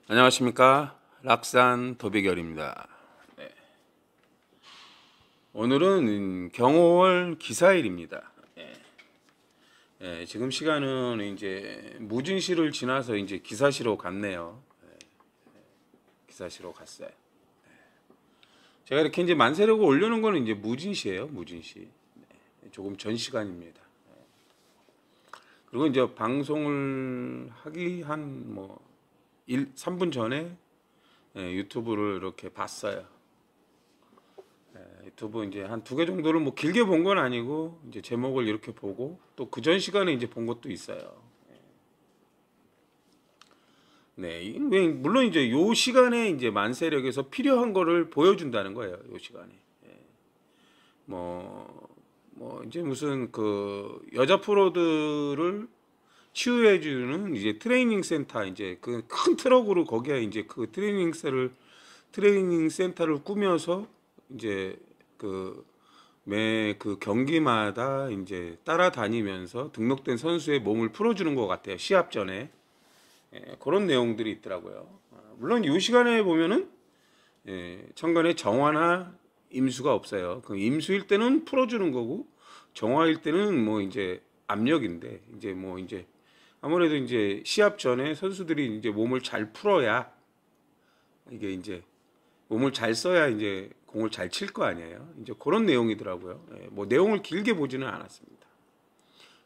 안녕하십니까, 락산 도비결입니다. 네. 오늘은 경호월 기사일입니다. 지금 시간은 이제 무진시를 지나서 이제 기사시로 갔네요. 기사시로 갔어요. 제가 이렇게 이제 만세력을 올려놓은 거는 이제 무진시예요, 무진시. 조금 전 시간입니다. 그리고 이제 방송을 하기 한 3분 전에 유튜브를 이렇게 봤어요. 유튜브 이제 한 2개 정도를 길게 본 건 아니고 이제 제목을 이렇게 보고 또 그 전 시간에 이제 본 것도 있어요. 네, 물론 이제 요 시간에 이제 만세력에서 필요한 거를 보여준다는 거예요. 요 시간에. 이제 무슨 그 여자 프로들을 치유해주는 이제 트레이닝 센터, 이제 그 큰 트럭으로 거기에 이제 그 트레이닝 센터를 꾸며서 이제 매 경기마다 이제 따라다니면서 등록된 선수의 몸을 풀어주는 것 같아요. 시합 전에. 그런 내용들이 있더라고요. 물론 이 시간에 보면은 천간에 정화나 임수가 없어요. 그 임수일 때는 풀어주는 거고 정화일 때는 뭐 이제 압력인데 이제 아무래도 이제 시합 전에 선수들이 이제 몸을 잘 풀어야 이게 이제 몸을 잘 써야 이제 공을 잘 칠 거 아니에요. 이제 그런 내용이더라고요. 뭐 내용을 길게 보지는 않았습니다.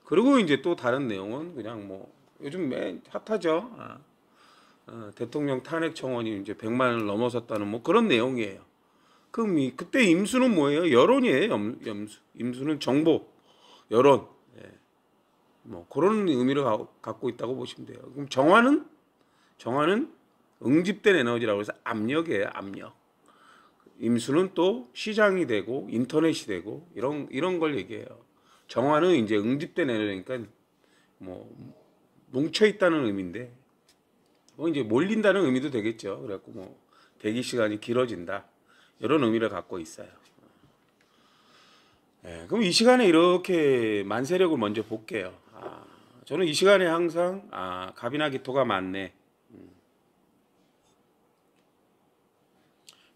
그리고 이제 또 다른 내용은 그냥 요즘 맨 핫하죠. 대통령 탄핵 청원이 이제 100만 원을 넘어섰다는 그런 내용이에요. 그럼 그때 임수는 뭐예요? 여론이에요. 임수는 정보, 여론. 그런 의미를 갖고 있다고 보시면 돼요. 그럼 정화는 응집된 에너지라고 해서 압력이에요. 압력. 임수는 또 시장이 되고 인터넷이 되고 이런 걸 얘기해요. 정화는 이제 응집된 에너지니까 뭉쳐 있다는 의미인데 이제 몰린다는 의미도 되겠죠. 그래갖고 대기 시간이 길어진다 이런 의미를 갖고 있어요. 그럼 이 시간에 이렇게 만세력을 먼저 볼게요. 저는 이 시간에 항상 갑이나 기토가 많네.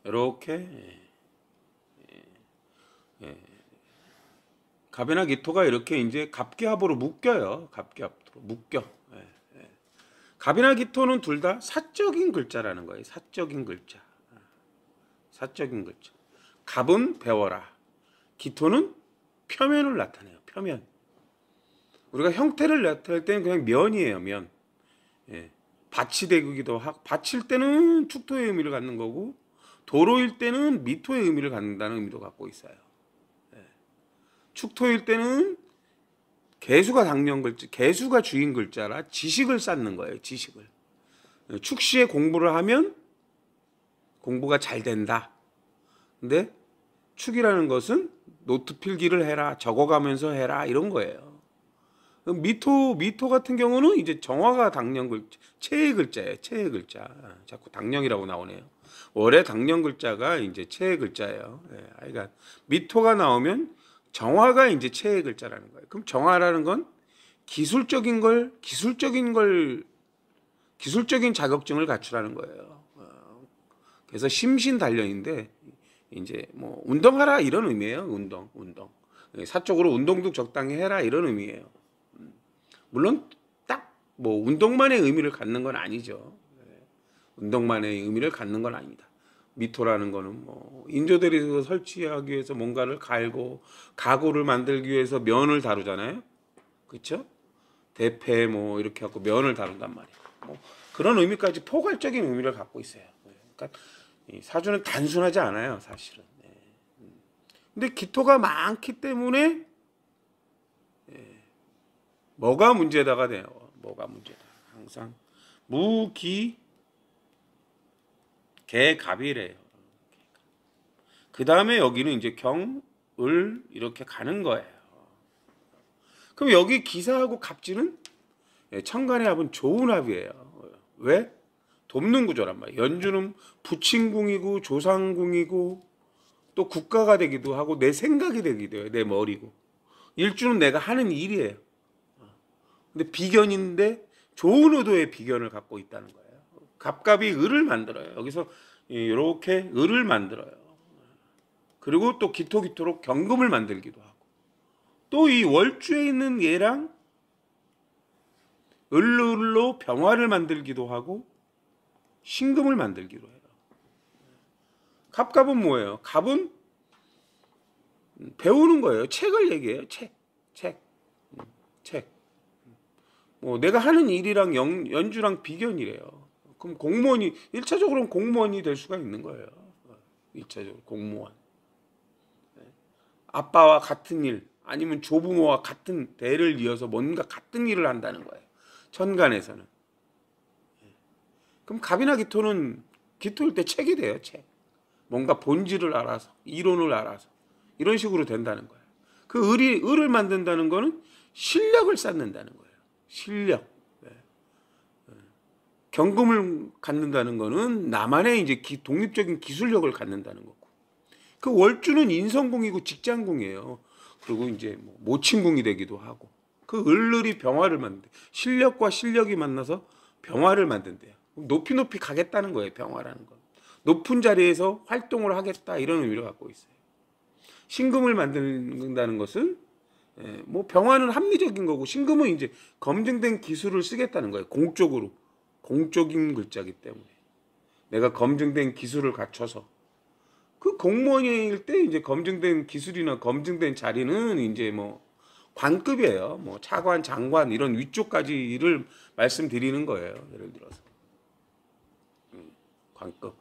이렇게 갑이나 기토가 이렇게 이제 갑기합으로 묶여요. 갑기합으로 묶여. 갑이나 기토는 둘 다 사적인 글자라는 거예요. 사적인 글자. 사적인 글자. 갑은 배워라. 기토는 표면을 나타내요. 표면. 우리가 형태를 나타낼 때는 그냥 면이에요. 면. 밭이 되기도 하고 밭일 때는 축토의 의미를 갖는 거고 도로일 때는 미토의 의미를 갖는다는 의미도 갖고 있어요. 축토일 때는 개수가 당년 글자, 개수가 주인 글자라 지식을 쌓는 거예요. 지식을. 축시에 공부를 하면 공부가 잘 된다. 근데 축이라는 것은 노트 필기를 해라, 적어가면서 해라 이런 거예요. 미토 같은 경우는 이제 정화가 당년 글자, 체의 글자예요. 체의 글자. 자꾸 당년이라고 나오네요. 원래 당년 글자가 이제 체의 글자예요. 그러니까 미토가 나오면 정화가 이제 체의 글자라는 거예요. 그럼 정화라는 건 기술적인 자격증을 갖추라는 거예요. 그래서 심신단련인데 이제 운동하라 이런 의미예요. 운동. 사적으로 운동도 적당히 해라 이런 의미예요. 물론 딱 운동만의 의미를 갖는 건 아니죠. 운동만의 의미를 갖는 건 아닙니다. 미토라는 거는 인조대리에서 설치하기 위해서 뭔가를 갈고 가구를 만들기 위해서 면을 다루잖아요. 그렇죠? 대패 이렇게 갖고 면을 다룬단 말이에요. 그런 의미까지 포괄적인 의미를 갖고 있어요. 그러니까 이 사주는 단순하지 않아요, 사실은. 근데 기토가 많기 때문에 뭐가 문제다가 돼요. 뭐가 문제다. 항상 무기 개갑이래요. 그 다음에 여기는 이제 경을 이렇게 가는 거예요. 그럼 여기 기사하고 갑진은 천간의 합은 좋은 합이에요. 왜? 돕는 구조란 말이에요. 연주는 부친궁이고 조상궁이고 또 국가가 되기도 하고 내 생각이 되기도 해요. 내 머리고. 일주는 내가 하는 일이에요. 근데 비견인데 좋은 의도의 비견을 갖고 있다는 거예요. 갑갑이 을을 만들어요. 여기서 이렇게 을을 만들어요. 그리고 또 기토기토로 경금을 만들기도 하고, 또 이 월주에 있는 얘랑 을로 병화를 만들기도 하고 신금을 만들기도 해요. 갑갑은 뭐예요? 갑은 배우는 거예요. 책을 얘기해요. 책. 뭐 내가 하는 일이랑 연주랑 비견이래요. 그럼 공무원이 1차적으로는 공무원이 될 수가 있는 거예요. 1차적으로 공무원. 아빠와 같은 일, 아니면 조부모와 같은 대를 이어서 뭔가 같은 일을 한다는 거예요. 천간에서는. 그럼 갑이나 기토는 기토일 때 책이 돼요. 책. 뭔가 본질을 알아서, 이론을 알아서 이런 식으로 된다는 거예요. 그 을을 만든다는 거는 실력을 쌓는다는 거예요. 실력. 경금을 갖는다는 거는 나만의 이제 독립적인 기술력을 갖는다는 거고. 그 월주는 인성궁이고 직장궁이에요. 그리고 이제 뭐 모친궁이 되기도 하고. 그 을이 병화를 만든대. 실력과 실력이 만나서 병화를 만든대요. 높이 가겠다는 거예요. 병화라는 건. 높은 자리에서 활동을 하겠다 이런 의미를 갖고 있어요. 신금을 만든다는 것은 뭐 병화는 합리적인 거고, 신금은 이제 검증된 기술을 쓰겠다는 거예요. 공적인 글자기 때문에 내가 검증된 기술을 갖춰서, 그 공무원일 때 이제 검증된 기술이나 검증된 자리는 이제 뭐 관급이에요. 뭐 차관, 장관 이런 위쪽까지를 말씀드리는 거예요. 예를 들어서 관급.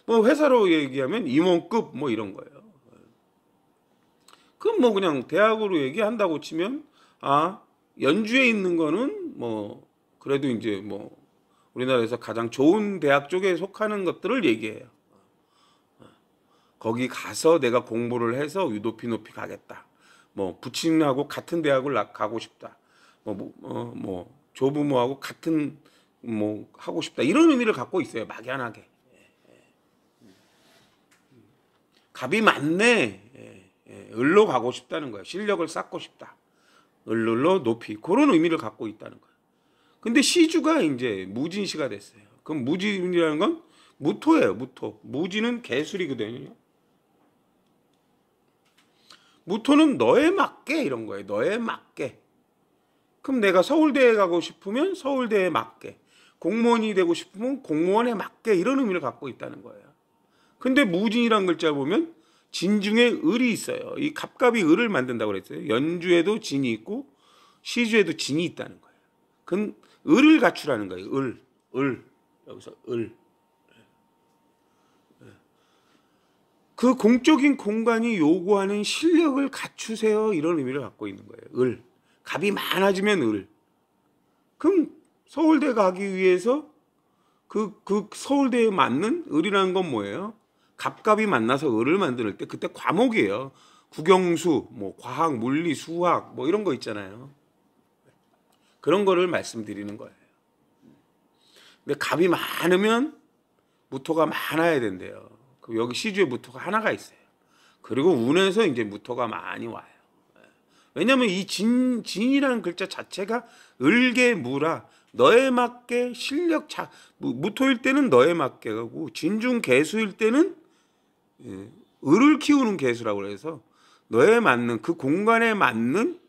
뭐 회사로 얘기하면 임원급 뭐 이런 거예요. 그럼 뭐 그냥 대학으로 얘기한다고 치면, 연주에 있는 거는 뭐 그래도 이제 뭐 우리나라에서 가장 좋은 대학 쪽에 속하는 것들을 얘기해요. 거기 가서 내가 공부를 해서 높이 가겠다. 뭐 부친하고 같은 대학을 가고 싶다. 뭐 조부모하고 같은 뭐 하고 싶다. 이런 의미를 갖고 있어요. 막연하게. 갑이 맞네. 을로 가고 싶다는 거예요. 실력을 쌓고 싶다. 을로 높이, 그런 의미를 갖고 있다는 거예요. 근데 시주가 이제 무진시가 됐어요. 그럼 무진이라는 건 무토예요. 무진은 개술이거든요. 무토는 너에 맞게 이런 거예요. 너에 맞게. 그럼 내가 서울대에 가고 싶으면 서울대에 맞게, 공무원이 되고 싶으면 공무원에 맞게, 이런 의미를 갖고 있다는 거예요. 근데 무진이란 글자 보면 진중에 을이 있어요. 이 갑갑이 을을 만든다고 그랬어요. 연주에도 진이 있고 시주에도 진이 있다는 거예요. 그건 을을 갖추라는 거예요. 을. 여기서 을. 그 공적인 공간이 요구하는 실력을 갖추세요. 이런 의미를 갖고 있는 거예요. 을. 갑이 많아지면 을. 그럼 서울대 가기 위해서 그 서울대에 맞는 을이라는 건 뭐예요? 갑갑이 만나서 을을 만들 때 그때 과목이에요. 국영수, 뭐 과학, 물리, 수학 뭐 이런 거 있잖아요. 그런 거를 말씀드리는 거예요. 근데 갑이 많으면 무토가 많아야 된대요. 여기 시주에 무토가 하나가 있어요. 그리고 운에서 이제 무토가 많이 와요. 왜냐하면 이 진이라는 글자 자체가 을계 무라, 너에 맞게 실력 무토일 때는 너에 맞게 하고, 진중 개수일 때는 을을 키우는 개수라고 해서 너에 맞는, 그 공간에 맞는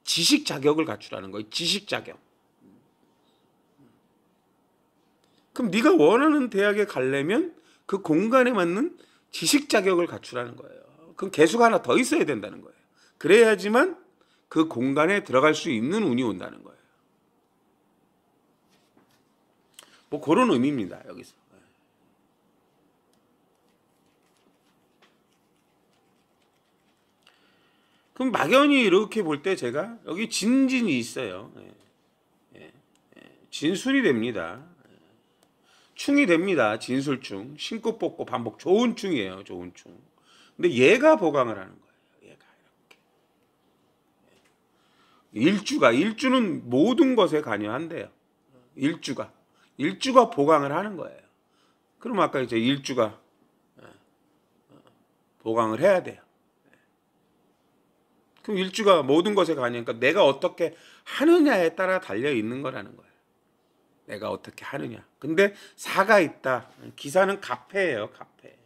지식 자격을 갖추라는 거예요. 지식 자격. 그럼 네가 원하는 대학에 가려면 그 공간에 맞는 지식 자격을 갖추라는 거예요. 그럼 개수가 하나 더 있어야 된다는 거예요. 그래야지만 그 공간에 들어갈 수 있는 운이 온다는 거예요. 뭐 그런 의미입니다. 여기서. 그럼 막연히 이렇게 볼 때 제가 여기 진진이 있어요. 진술이 됩니다. 충이 됩니다. 진술충. 신고 뽑고 반복. 좋은 충이에요. 좋은 충. 근데 얘가 보강을 하는 거예요. 얘가 이렇게. 일주는 모든 것에 관여한대요. 일주가 보강을 하는 거예요. 그럼 아까 이제 일주가 보강을 해야 돼요. 그럼 일주가 모든 것에 관여하니까 내가 어떻게 하느냐에 따라 달려 있는 거라는 거예요. 내가 어떻게 하느냐. 근데 사가 있다. 기사는 갑해예요. 갑해.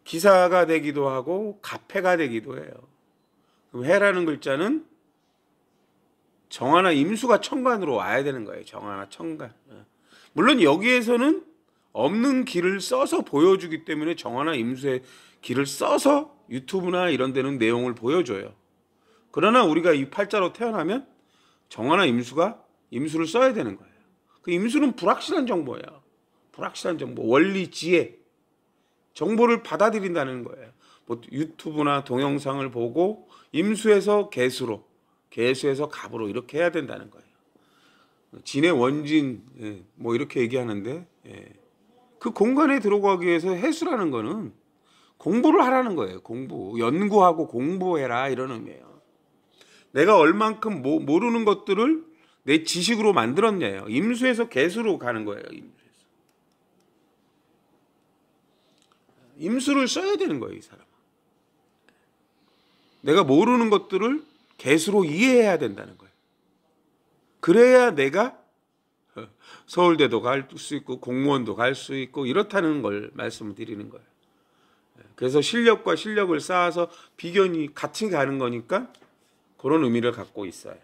기사가 되기도 하고 갑해가 되기도 해요. 그럼 해라는 글자는 정화나 임수가 천간으로 와야 되는 거예요. 정화나 천간. 물론 여기에서는 없는 길을 써서 보여주기 때문에 정화나 임수의 길을 써서 유튜브나 이런 데는 내용을 보여줘요. 그러나 우리가 이 팔자로 태어나면 정화나 임수를 써야 되는 거예요. 그 임수는 불확실한 정보예요. 불확실한 정보, 원리, 지혜, 정보를 받아들인다는 거예요. 뭐 유튜브나 동영상을 보고 임수에서 개수로, 개수에서 갑으로 이렇게 해야 된다는 거예요. 진의 원진, 뭐 이렇게 얘기하는데, 그 공간에 들어가기 위해서 해수라는 거는 공부를 하라는 거예요. 공부, 연구하고 공부해라 이런 의미예요. 내가 얼만큼 모르는 것들을 내 지식으로 만들었냐요. 임수에서 개수로 가는 거예요. 임수를 써야 되는 거예요. 이 사람은. 내가 모르는 것들을 개수로 이해해야 된다는 거예요. 그래야 내가 서울대도 갈 수 있고 공무원도 갈 수 있고 이렇다는 걸 말씀을 드리는 거예요. 그래서 실력과 실력을 쌓아서 비견이 같이 가는 거니까 그런 의미를 갖고 있어요.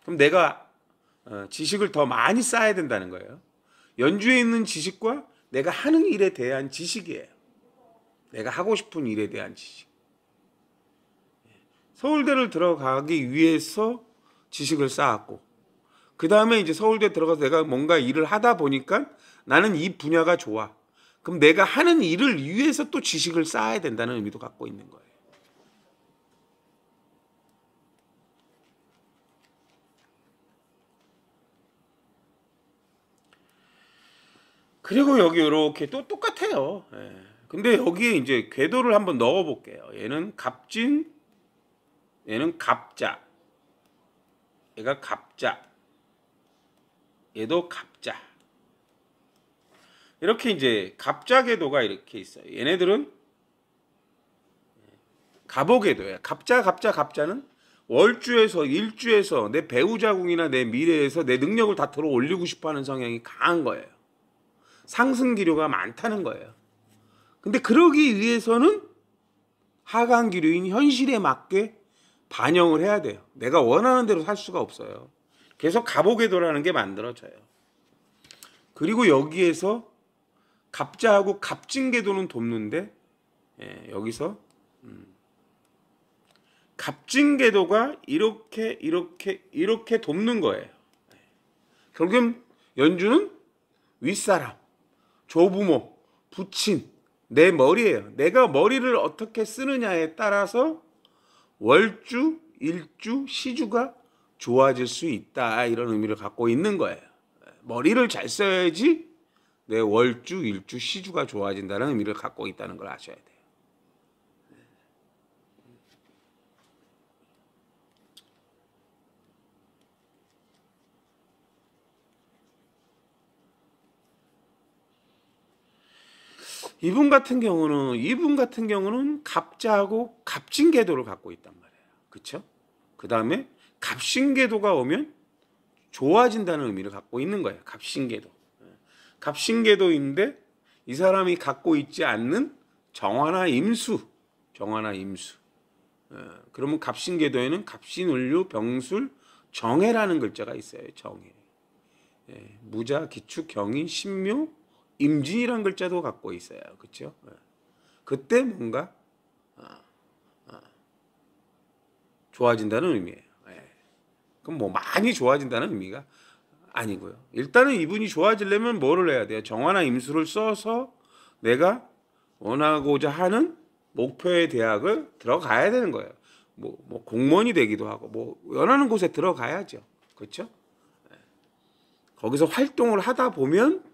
그럼 내가 지식을 더 많이 쌓아야 된다는 거예요. 연주에 있는 지식과 내가 하는 일에 대한 지식이에요. 내가 하고 싶은 일에 대한 지식. 서울대를 들어가기 위해서 지식을 쌓았고, 그 다음에 이제 서울대 들어가서 내가 뭔가 일을 하다 보니까 나는 이 분야가 좋아. 그럼 내가 하는 일을 위해서 또 지식을 쌓아야 된다는 의미도 갖고 있는 거예요. 그리고 여기 이렇게 또 똑같아요. 근데 여기에 이제 궤도를 한번 넣어 볼게요. 얘는 갑진, 얘는 갑자, 얘가 갑자, 얘도 갑자. 이렇게 이제 갑자 궤도가 이렇게 있어요. 얘네들은 갑오 궤도예요. 갑자는 월주에서 일주에서 내 배우자궁이나 내 미래에서 내 능력을 다 들어 올리고 싶어하는 성향이 강한 거예요. 상승 기류가 많다는 거예요. 근데 그러기 위해서는 하강 기류인 현실에 맞게 반영을 해야 돼요. 내가 원하는 대로 살 수가 없어요. 그래서 갑오 궤도라는 게 만들어져요. 그리고 여기에서 갑자하고 갑진 궤도는 돕는데, 여기서 갑진 궤도가 이렇게 돕는 거예요. 결국엔 연주는 윗사람, 조부모, 부친, 내 머리예요. 내가 머리를 어떻게 쓰느냐에 따라서 월주, 일주, 시주가 좋아질 수 있다. 이런 의미를 갖고 있는 거예요. 머리를 잘 써야지 내 월주, 일주, 시주가 좋아진다는 의미를 갖고 있다는 걸 아셔야 돼요. 이분 같은 경우는 갑자하고 갑진 궤도를 갖고 있단 말이에요. 그렇죠? 그 다음에 갑신 궤도가 오면 좋아진다는 의미를 갖고 있는 거예요. 갑신 궤도. 갑신 궤도인데 이 사람이 갖고 있지 않는 정화나 임수. 그러면 갑신 궤도에는 갑신운류, 병술, 정해라는 글자가 있어요. 정해. 무자, 기축, 경인, 신묘, 임진이라는 글자도 갖고 있어요. 그렇죠? 그때 뭔가 좋아진다는 의미예요. 그럼 뭐 많이 좋아진다는 의미가 아니고요. 일단은 이분이 좋아지려면 뭐를 해야 돼요? 정화나 임수를 써서 내가 원하고자 하는 목표의 대학을 들어가야 되는 거예요. 뭐 공무원이 되기도 하고 뭐 원하는 곳에 들어가야죠. 그렇죠? 거기서 활동을 하다 보면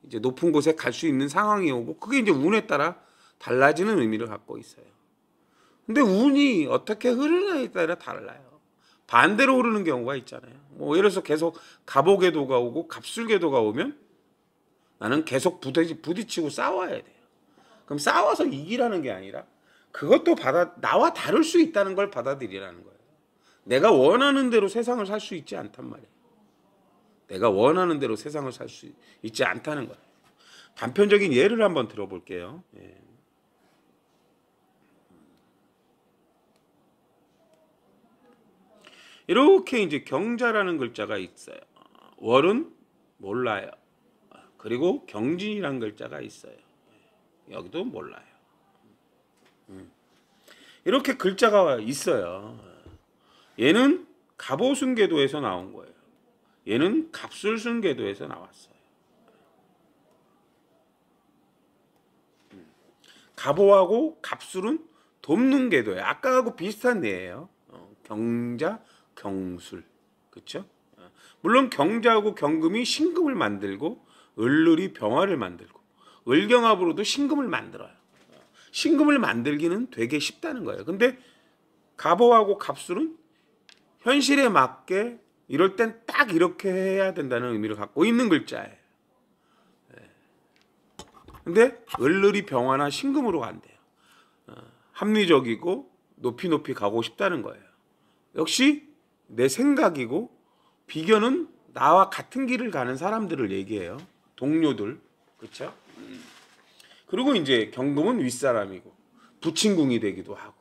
이제 높은 곳에 갈 수 있는 상황이 오고 그게 이제 운에 따라 달라지는 의미를 갖고 있어요. 근데 운이 어떻게 흐르느냐에 따라 달라요. 반대로 흐르는 경우가 있잖아요. 뭐 예를 들어서 계속 갑오 궤도가 오고 갑술 궤도가 오면 나는 계속 부딪히고 싸워야 돼요. 그럼 싸워서 이기라는 게 아니라 그것도 나와 다를 수 있다는 걸 받아들이라는 거예요. 내가 원하는 대로 세상을 살 수 있지 않단 말이에요. 내가 원하는 대로 세상을 살 수 있지 않다는 거예요. 단편적인 예를 한번 들어볼게요. 예. 이렇게 이제 경자라는 글자가 있어요. 월은 몰라요. 그리고 경진이라는 글자가 있어요. 여기도 몰라요. 이렇게 글자가 있어요. 얘는 갑오순계도에서 나온 거예요. 얘는 갑술순계도에서 나왔어요. 갑오하고 갑술은 돕는 궤도예요. 아까하고 비슷한 예예요. 경자, 경술, 그렇죠? 물론 경자하고 경금이 신금을 만들고 을룰이 병화를 만들고 을경합으로도 신금을 만들어요. 신금을 만들기는 되게 쉽다는 거예요. 근데 갑오하고 갑술은 현실에 맞게 이럴 땐 딱 이렇게 해야 된다는 의미를 갖고 있는 글자예요. 근데 을룰이 병화나 신금으로 간대요. 합리적이고 높이 가고 싶다는 거예요. 역시 내 생각이고 비견은 나와 같은 길을 가는 사람들을 얘기해요. 동료들, 그렇죠? 그리고 이제 경금은 윗사람이고 부친궁이 되기도 하고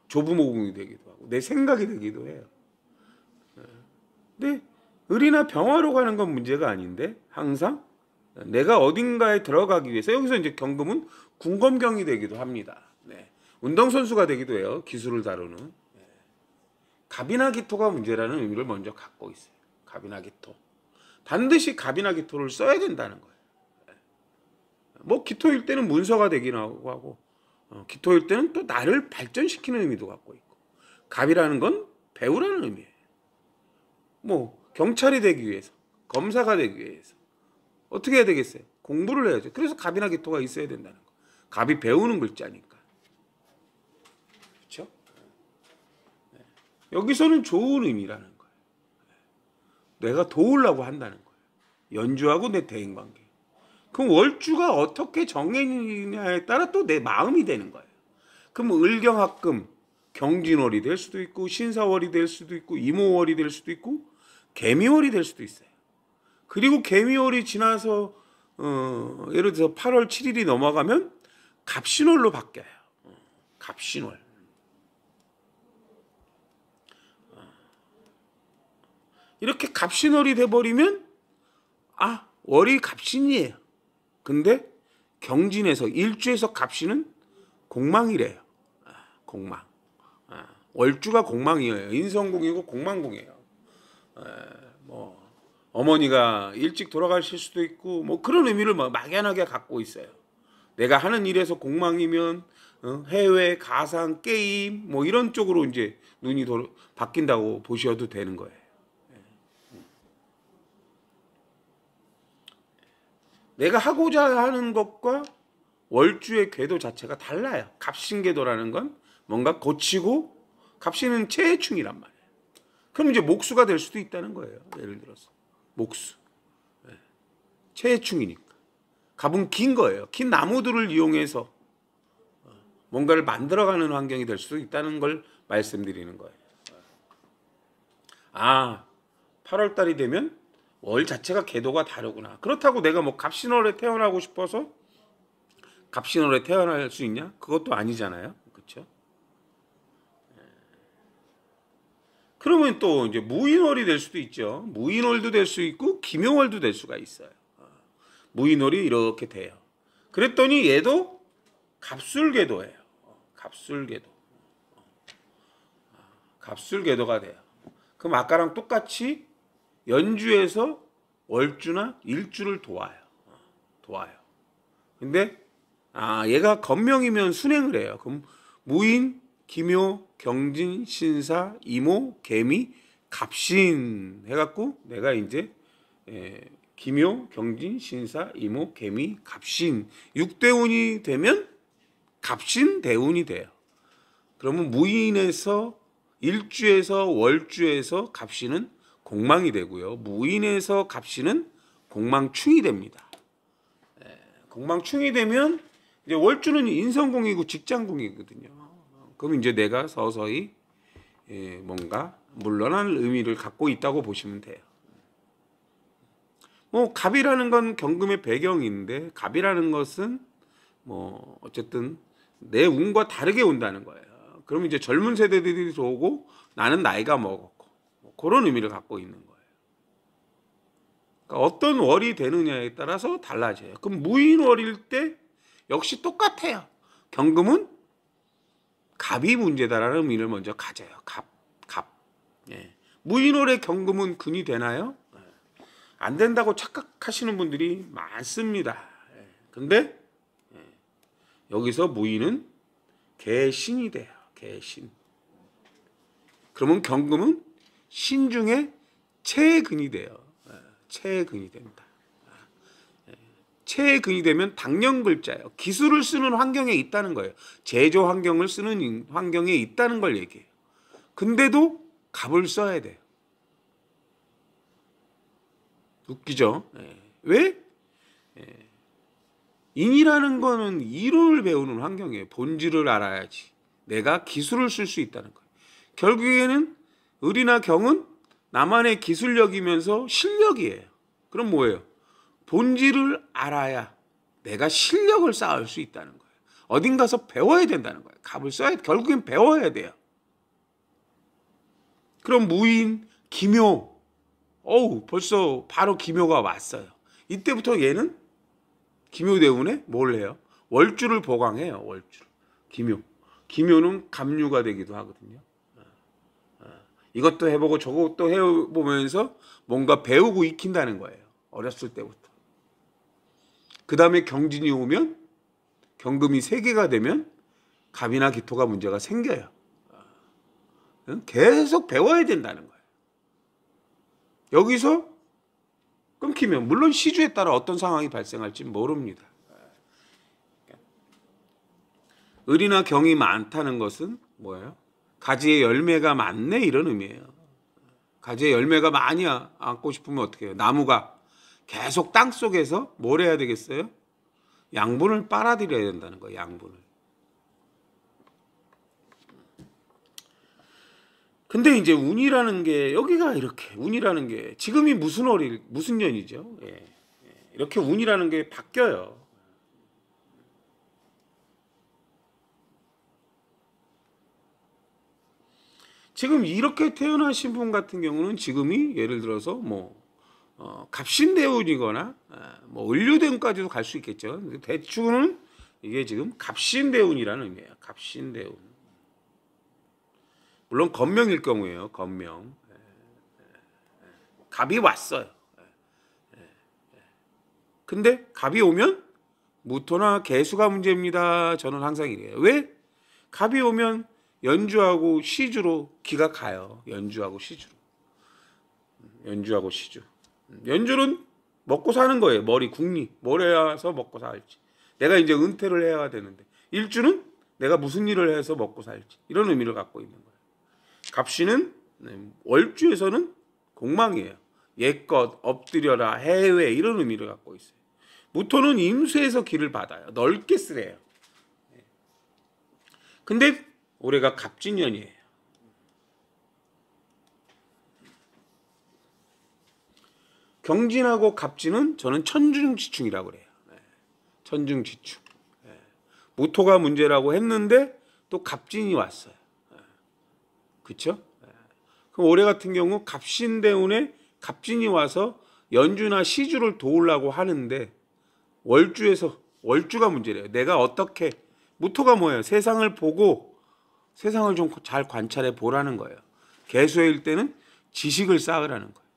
조부모궁이 되기도 하고 내 생각이 되기도 해요. 근데 을이나 병화로 가는 건 문제가 아닌데 항상 내가 어딘가에 들어가기 위해서 여기서 이제 경금은 궁검경이 되기도 합니다. 네. 운동선수가 되기도 해요. 기술을 다루는. 네. 갑이나 기토가 문제라는 의미를 먼저 갖고 있어요. 갑이나 기토. 반드시 갑이나 기토를 써야 된다는 거예요. 네. 뭐 기토일 때는 문서가 되기도 하고 기토일 때는 또 나를 발전시키는 의미도 갖고 있고 갑이라는 건 배우라는 의미예요. 뭐 경찰이 되기 위해서 검사가 되기 위해서 어떻게 해야 되겠어요? 공부를 해야죠. 그래서 갑이나 기토가 있어야 된다는 거. 갑이 배우는 글자니까. 그렇죠? 네. 여기서는 좋은 의미라는 거예요. 내가 도우려고 한다는 거예요. 연주하고 내 대인관계. 그럼 월주가 어떻게 정해지냐에 따라 또 내 마음이 되는 거예요. 그럼 을경합금 경진월이 될 수도 있고 신사월이 될 수도 있고 이모월이 될 수도 있고 개미월이 될 수도 있어요. 그리고 개미월이 지나서 예를 들어서 8월 7일이 넘어가면 갑신월로 바뀌어요. 갑신월. 이렇게 갑신월이 돼버리면 월이 갑신이에요. 근데 경진에서 일주에서 갑신은 공망이래요. 공망. 월주가 공망이에요. 인성공이고 공망공이에요. 뭐 어머니가 일찍 돌아가실 수도 있고 뭐 그런 의미를 막연하게 갖고 있어요. 내가 하는 일에서 공망이면 해외, 가상, 게임 뭐 이런 쪽으로 이제 눈이 바뀐다고 보셔도 되는 거예요. 내가 하고자 하는 것과 월주의 궤도 자체가 달라요. 갑신궤도라는 건 뭔가 고치고 갑신은 체해충이란 말이에요. 그럼 이제 목수가 될 수도 있다는 거예요. 예를 들어서 목수. 체해충이니까. 갑은 긴 거예요. 긴 나무들을 이용해서 뭔가를 만들어가는 환경이 될 수도 있다는 걸 말씀드리는 거예요. 8월 달이 되면 월 자체가 궤도가 다르구나. 그렇다고 내가 뭐 갑신월에 태어나고 싶어서 갑신월에 태어날 수 있냐? 그것도 아니잖아요. 그렇죠? 그러면 또 이제 무인월이 될 수도 있죠. 무인월도 될 수 있고 기묘월도 될 수가 있어요. 무인월이 이렇게 돼요. 그랬더니 얘도 갑술궤도예요. 갑술궤도. 갑술궤도가 돼요. 그럼 아까랑 똑같이 연주에서 월주나 일주를 도와요. 근데 얘가 건명이면 순행을 해요. 그럼 무인, 기묘, 경진, 신사, 이모, 개미, 갑신 해갖고 내가 이제 기묘, 경진, 신사, 이모, 개미, 갑신 6대운이 되면 갑신대운이 돼요. 그러면 무인에서 일주에서 월주에서 갑신은 공망이 되고요. 무인에서 갑신은 공망충이 됩니다. 공망충이 되면 이제 월주는 인성공이고 직장공이거든요. 그럼 이제 내가 서서히 뭔가 물러날 의미를 갖고 있다고 보시면 돼요. 뭐 갑이라는 건 경금의 배경인데 갑이라는 것은 뭐 어쨌든 내 운과 다르게 온다는 거예요. 그럼 이제 젊은 세대들이 오고 나는 나이가 먹었고 뭐 그런 의미를 갖고 있는 거예요. 그러니까 어떤 월이 되느냐에 따라서 달라져요. 그럼 무인월일 때 역시 똑같아요. 경금은 갑이 문제다라는 의미를 먼저 가져요. 갑. 예. 무인월의 경금은 근이 되나요? 안 된다고 착각하시는 분들이 많습니다. 근데 여기서 무인은 개신이 돼요. 개신. 그러면 경금은 신 중에 최근이 돼요. 최근이 됩니다. 최근이 되면 당년 글자예요. 기술을 쓰는 환경에 있다는 거예요. 제조 환경을 쓰는 환경에 있다는 걸 얘기해요. 근데도 갑을 써야 돼요. 웃기죠? 왜? 인이라는 거는 이론을 배우는 환경이에요. 본질을 알아야지 내가 기술을 쓸 수 있다는 거예요. 결국에는 을이나 경은 나만의 기술력이면서 실력이에요. 그럼 뭐예요? 본질을 알아야 내가 실력을 쌓을 수 있다는 거예요. 어딘 가서 배워야 된다는 거예요. 갑을 써야 결국엔 배워야 돼요. 그럼 무인, 기묘. 벌써 바로 기묘가 왔어요. 이때부터 얘는 기묘대운에 뭘 해요? 월주를 보강해요. 월주를. 기묘는 갑류가 되기도 하거든요. 이것도 해보고 저것도 해보면서 뭔가 배우고 익힌다는 거예요. 어렸을 때부터. 그 다음에 경진이 오면 경금이 3개가 되면 갑이나 기토가 문제가 생겨요. 계속 배워야 된다는 거예요. 여기서 끊기면 물론 시주에 따라 어떤 상황이 발생할지 모릅니다. 을이나 경이 많다는 것은 뭐예요? 가지에 열매가 많네 이런 의미예요. 가지에 열매가 많이 안고 싶으면 어떻게 해요? 나무가 계속 땅 속에서 뭘 해야 되겠어요? 양분을 빨아들여야 된다는 거예요. 양분을. 근데 이제 운이라는 게 여기가 이렇게 운이라는 게 지금이 무슨 월일 무슨 년이죠? 이렇게 운이라는 게 바뀌어요. 지금 이렇게 태어나신 분 같은 경우는 지금이 예를 들어서 뭐 갑신대운이거나 뭐 을류대운까지도 갈 수 있겠죠. 대충은 이게 지금 갑신대운이라는 의미예요. 갑신대운. 물론 건명일 경우에요. 건명. 갑이 왔어요. 근데 갑이 오면 무토나 개수가 문제입니다. 저는 항상 이래요. 왜? 갑이 오면 연주하고 시주로 기가 가요. 연주하고 시주로. 연주하고 시주. 연주는 먹고 사는 거예요. 머리 국리. 뭘 해서 먹고 살지. 내가 이제 은퇴를 해야 되는데. 일주는 내가 무슨 일을 해서 먹고 살지. 이런 의미를 갖고 있는 거예요. 갑신은 월주에서는 공망이에요. 옛것, 엎드려라, 해외 이런 의미를 갖고 있어요. 무토는 임수에서 기를 받아요. 넓게 쓰래요. 근데 올해가 갑진년이에요. 경진하고 갑진은 저는 천중지충이라고 그래요. 천중지충. 무토가 문제라고 했는데 또 갑진이 왔어요. 그렇죠? 그럼 올해 같은 경우 갑신대운에 갑진이 와서 연주나 시주를 도우려고 하는데 월주가 문제래요. 내가 어떻게 무토가 뭐예요? 세상을 보고 세상을 좀 잘 관찰해 보라는 거예요. 개수일 때는 지식을 쌓으라는 거예요.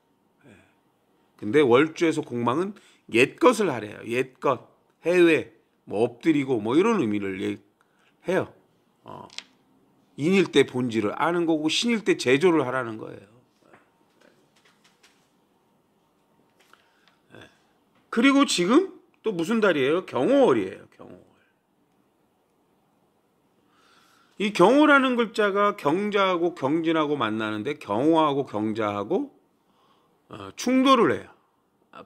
근데 월주에서 공망은 옛것을 하래요. 옛것, 해외, 뭐 엎드리고 뭐 이런 의미를 해요. 인일 때 본질을 아는 거고 신일 때 제조를 하라는 거예요. 그리고 지금 또 무슨 달이에요? 경호월이에요. 경호월. 이 경호라는 글자가 경자하고 경진하고 만나는데 경호하고 경자하고 충돌을 해요.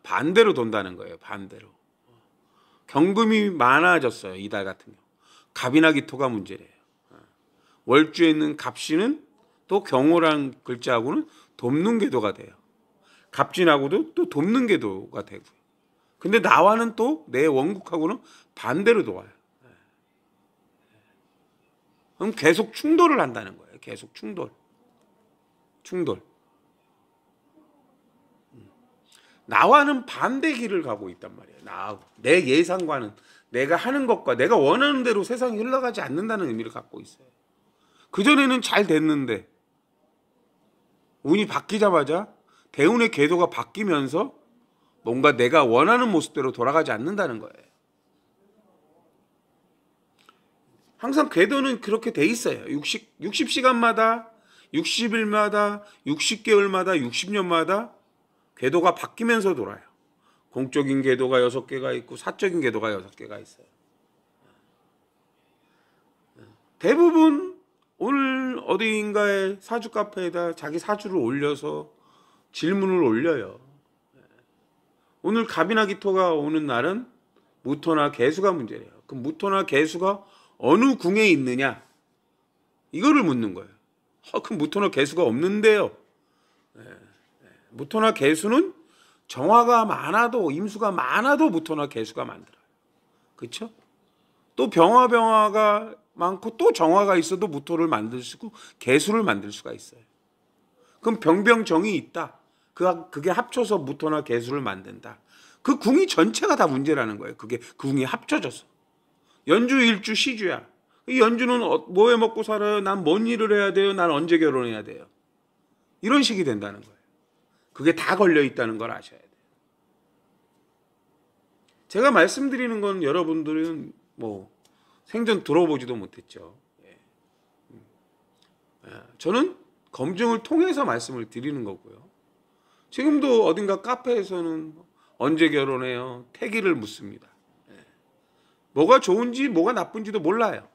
반대로 돈다는 거예요. 반대로. 경금이 많아졌어요. 이달 같은 경우. 갑이나 기토가 문제래요. 월주에 있는 갑신은 또 경호란 글자하고는 돕는 궤도가 돼요. 갑진하고도 또 돕는 궤도가 되고요. 근데 나와는 또 내 원국하고는 반대로 도와요. 그럼 계속 충돌을 한다는 거예요. 계속 충돌. 나와는 반대 길을 가고 있단 말이에요. 나하고 내 예상과는, 내가 하는 것과 내가 원하는 대로 세상이 흘러가지 않는다는 의미를 갖고 있어요. 그전에는 잘 됐는데 운이 바뀌자마자 대운의 궤도가 바뀌면서 뭔가 내가 원하는 모습대로 돌아가지 않는다는 거예요. 항상 궤도는 그렇게 돼 있어요. 60시간마다, 60일마다, 60개월마다, 60년마다 궤도가 바뀌면서 돌아요. 공적인 궤도가 6개가 있고 사적인 궤도가 6개가 있어요. 대부분 오늘 어디인가에 사주 카페에다 자기 사주를 올려서 질문을 올려요. 오늘 갑이나 기토가 오는 날은 무토나 개수가 문제래요. 그럼 무토나 개수가 어느 궁에 있느냐? 이거를 묻는 거예요. 그럼 무토나 개수가 없는데요. 무토나 개수는 정화가 많아도, 임수가 많아도 무토나 개수가 만들어요. 그렇죠? 또 병화가 많고 또 정화가 있어도 무토를 만들 수 있고 개수를 만들 수가 있어요. 그럼 병병정이 있다. 그게 합쳐서 무토나 개수를 만든다. 그 궁이 전체가 다 문제라는 거예요. 그게 그 궁이 합쳐져서. 연주, 일주, 시주야. 이 연주는 뭐 해 먹고 살아요? 난 뭔 일을 해야 돼요? 난 언제 결혼해야 돼요? 이런 식이 된다는 거예요. 그게 다 걸려 있다는 걸 아셔야 돼요. 제가 말씀드리는 건 여러분들은 뭐 생전 들어보지도 못했죠. 저는 검증을 통해서 말씀을 드리는 거고요. 지금도 어딘가 카페에서는 언제 결혼해요? 태기를 묻습니다. 뭐가 좋은지 뭐가 나쁜지도 몰라요.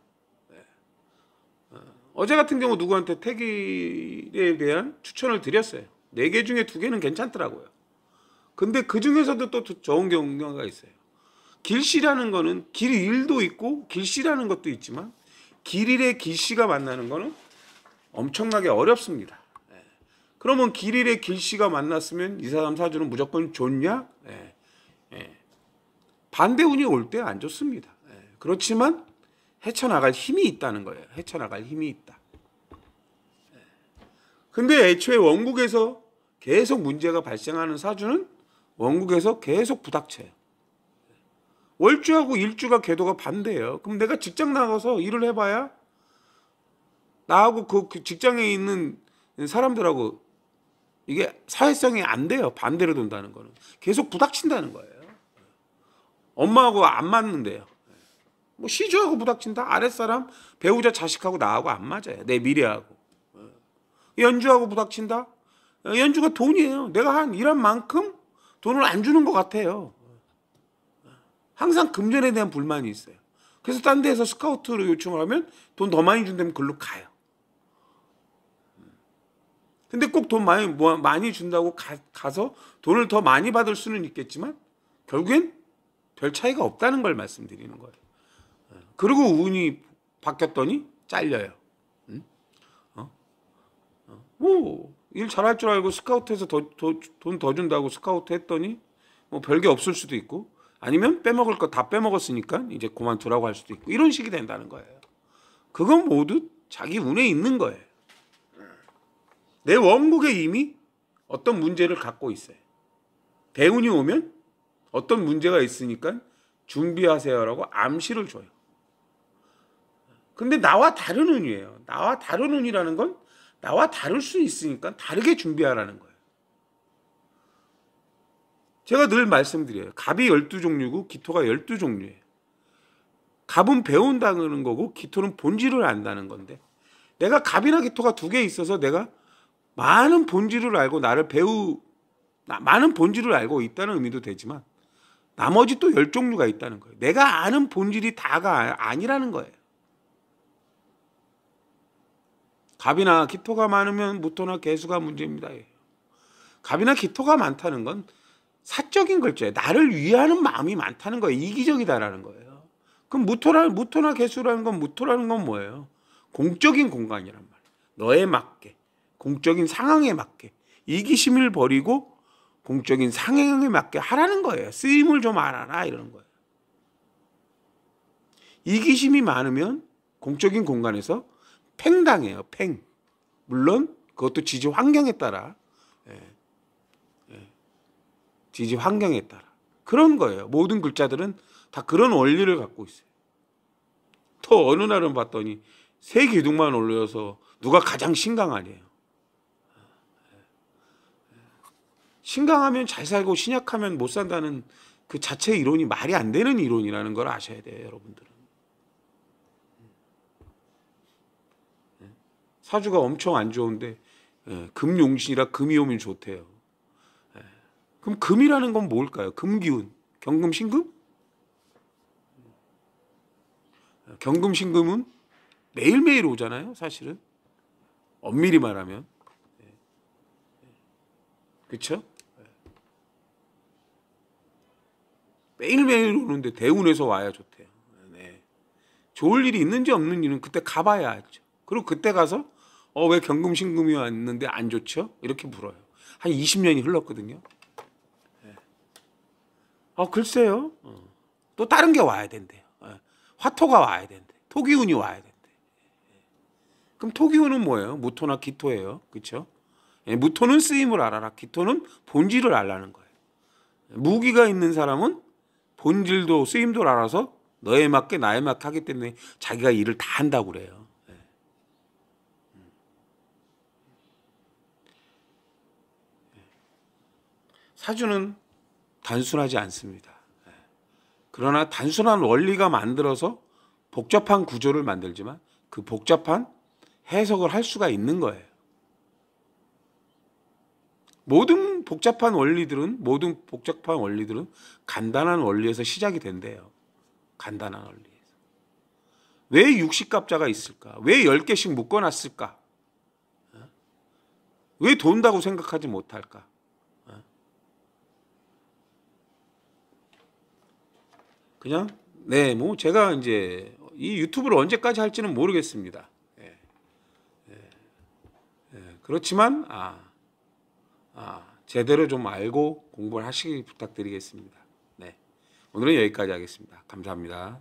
어제 같은 경우 누구한테 태기에 대한 추천을 드렸어요. 4개 중에 2개는 괜찮더라고요. 근데 그 중에서도 또 좋은 경우가 있어요. 길씨라는 거는 길일도 있고 길씨라는 것도 있지만 길일의 길씨가 만나는 거는 엄청나게 어렵습니다. 그러면 길일의 길씨가 만났으면 이 사람 사주는 무조건 좋냐? 반대운이 올 때 안 좋습니다. 그렇지만 헤쳐나갈 힘이 있다는 거예요. 헤쳐나갈 힘이 있다. 근데 애초에 원국에서 계속 문제가 발생하는 사주는 원국에서 계속 부닥쳐요. 월주하고 일주가 궤도가 반대예요. 그럼 내가 직장 나가서 일을 해봐야 나하고 그 직장에 있는 사람들하고 이게 사회성이 안 돼요. 반대로 돈다는 거는. 계속 부닥친다는 거예요. 엄마하고 안 맞는데요. 뭐 시주하고 부닥친다. 아랫사람, 배우자, 자식하고 나하고 안 맞아요. 내 미래하고. 연주하고 부닥친다. 연주가 돈이에요. 내가 일한 만큼 돈을 안 주는 것 같아요. 항상 금전에 대한 불만이 있어요. 그래서 딴 데에서 스카우트로 요청을 하면 돈 더 많이 준다면 글로 가요. 근데 꼭 돈 많이 준다고 가서 돈을 더 많이 받을 수는 있겠지만 결국엔 별 차이가 없다는 걸 말씀드리는 거예요. 그리고 운이 바뀌었더니 잘려요. 일 잘할 줄 알고 스카우트해서 돈 더 준다고 스카우트 했더니 뭐 별게 없을 수도 있고 아니면 빼먹을 거 다 빼먹었으니까 이제 그만두라고 할 수도 있고 이런 식이 된다는 거예요. 그건 모두 자기 운에 있는 거예요. 내 원국에 이미 어떤 문제를 갖고 있어요. 대운이 오면 어떤 문제가 있으니까 준비하세요라고 암시를 줘요. 근데 나와 다른 운이에요. 나와 다른 운이라는 건 나와 다를 수 있으니까 다르게 준비하라는 거예요. 제가 늘 말씀드려요. 갑이 12종류고 기토가 12종류예요. 갑은 배운다는 거고 기토는 본질을 안다는 건데 내가 갑이나 기토가 2개 있어서 내가 많은 본질을 알고 많은 본질을 알고 있다는 의미도 되지만 나머지 또 10종류가 있다는 거예요. 내가 아는 본질이 다가 아니라는 거예요. 갑이나 기토가 많으면 무토나 개수가 문제입니다. 갑이나 기토가 많다는 건 사적인 글자예요. 나를 위하는 마음이 많다는 거예요. 이기적이다라는 거예요. 그럼 무토나 개수라는 건 무토라는 건 뭐예요? 공적인 공간이란 말이에요. 너에 맞게 공적인 상황에 맞게 이기심을 버리고 공적인 상황에 맞게 하라는 거예요. 쓰임을 좀 알아라 이러는 거예요. 이기심이 많으면 공적인 공간에서 팽당해요. 팽. 물론 그것도 지지 환경에 따라 지지 환경에 따라 그런 거예요. 모든 글자들은 다 그런 원리를 갖고 있어요. 또 어느 날은 봤더니 새 기둥만 올려서 누가 가장 신강하네요. 신강하면 잘 살고 신약하면 못 산다는 그 자체 이론이 말이 안 되는 이론이라는 걸 아셔야 돼요, 여러분들은. 사주가 엄청 안 좋은데 금용신이라 금이 오면 좋대요. 그럼 금이라는 건 뭘까요? 금기운, 경금신금? 경금신금은 매일매일 오잖아요, 사실은. 엄밀히 말하면. 그렇죠? 매일매일 오는데 대운에서 와야 좋대요. 네. 좋을 일이 있는지 없는지는 그때 가봐야 알죠. 그리고 그때 가서 왜 경금신금이 왔는데 안 좋죠? 이렇게 물어요. 한 20년이 흘렀거든요. 네. 글쎄요. 또 다른 게 와야 된대요. 화토가 와야 된대. 토기운이 와야 된대. 그럼 토기운은 뭐예요? 무토나 기토예요. 그렇죠? 무토는 쓰임을 알아라. 기토는 본질을 알라는 거예요. 무기가 있는 사람은 본질도 쓰임도 알아서 너에 맞게 나에 맞게 하기 때문에 자기가 일을 다 한다고 그래요. 사주는 단순하지 않습니다. 그러나 단순한 원리가 만들어서 복잡한 구조를 만들지만 그 복잡한 해석을 할 수가 있는 거예요. 모든 복잡한 원리들은 간단한 원리에서 시작이 된대요. 간단한 원리에서. 왜 60갑자가 있을까? 왜 10개씩 묶어놨을까? 왜 돈다고 생각하지 못할까? 그냥 뭐 제가 이제 이 유튜브를 언제까지 할지는 모르겠습니다. 그렇지만 제대로 좀 알고 공부를 하시기 부탁드리겠습니다. 네, 오늘은 여기까지 하겠습니다. 감사합니다.